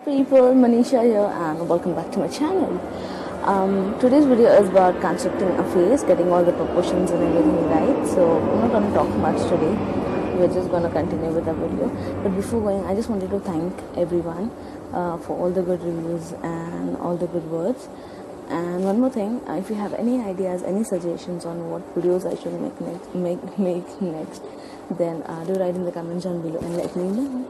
People, Manisha here and welcome back to my channel. Today's video is about constructing a face, getting all the proportions and everything right. So I'm not going to talk much today. We're just going to continue with the video. But before going, I just wanted to thank everyone for all the good reviews and all the good words. And one more thing, if you have any ideas, any suggestions on what videos I should make next, then do write in the comments down below and let me know.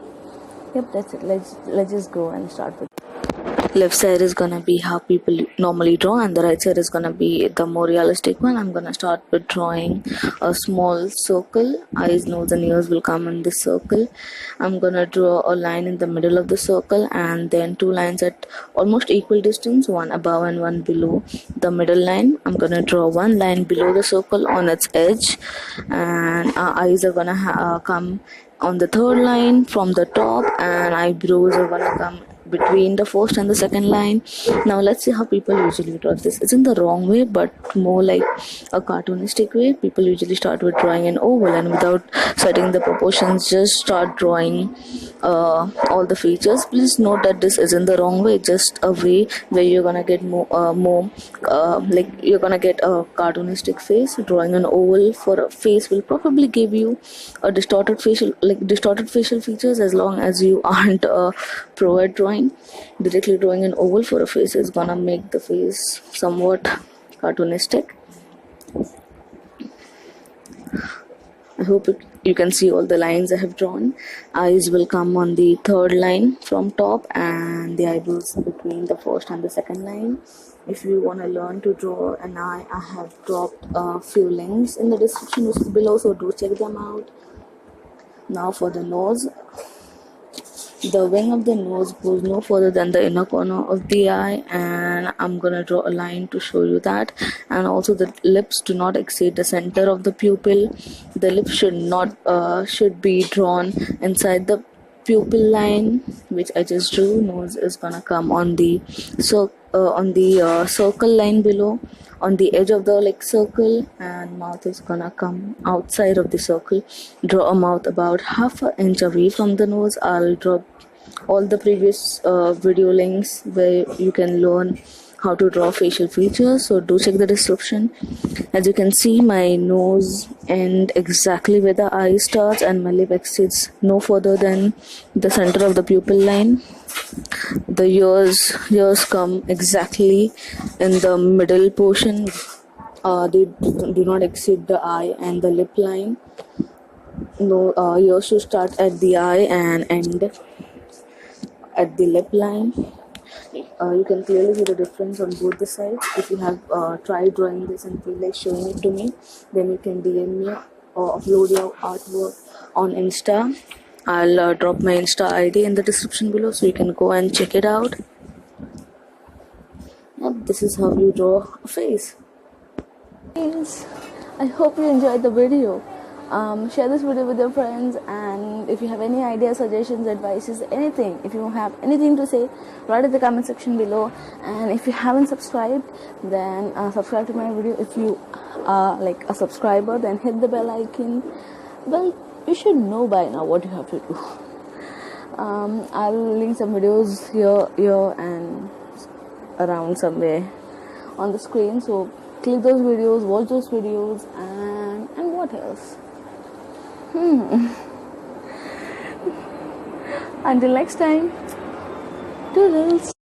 Yep, that's it. Let's just go and start with. Left side is gonna be how people normally draw, and the right side is gonna be the more realistic one. I'm gonna start with drawing a small circle. Eyes, nose, and ears will come in this circle. I'm gonna draw a line in the middle of the circle, and then two lines at almost equal distance, one above and one below the middle line. I'm gonna draw one line below the circle on its edge, and our eyes are gonna come on the third line from the top, and eyebrows are gonna come between the first and the second line. Now let's see how people usually draw this. It's in the wrong way, but more like a cartoonistic way. People usually start with drawing an oval, and without setting the proportions, just start drawing all the features. Please note that this is in the wrong way. Just a way where you're gonna get more like you're gonna get a cartoonistic face. Drawing an oval for a face will probably give you a distorted facial features, as long as you aren't a pro at drawing. Directly drawing an oval for a face is gonna make the face somewhat cartoonistic. I hope you can see all the lines I have drawn. Eyes will come on the third line from top, and the eyebrows between the first and the second line. If you want to learn to draw an eye, I have dropped a few links in the description below, so do check them out. Now for the nose. The wing of the nose goes no further than the inner corner of the eye, and I'm gonna draw a line to show you that. And also the lips do not exceed the center of the pupil. The lips should be drawn inside the pupil line, which I just drew. Nose is gonna come on the circle line below, on the edge of the circle, and mouth is gonna come outside of the circle. Draw a mouth about half an inch away from the nose. I'll drop all the previous video links where you can learn how to draw facial features, so do check the description. As you can see, my nose ends exactly where the eye starts, and my lip exceeds no further than the center of the pupil line. The ears come exactly in the middle portion. They do not exceed the eye and the lip line. No, ears should start at the eye and end at the lip line. You can clearly see the difference on both the sides. If you have tried drawing this and feel like showing it to me, then you can DM me or upload your artwork on Insta. I'll drop my Insta ID in the description below, so you can go and check it out. Yep, this is how you draw a face. I hope you enjoyed the video. Share this video with your friends, and if you have any ideas, suggestions, advices, anything, if you have anything to say, write in the comment section below. And if you haven't subscribed, then subscribe to my video. If you are like a subscriber, then hit the bell icon. Well, you should know by now what you have to do. I'll link some videos here and around somewhere on the screen, so click those videos, watch those videos, and what else? Until next time, toodles.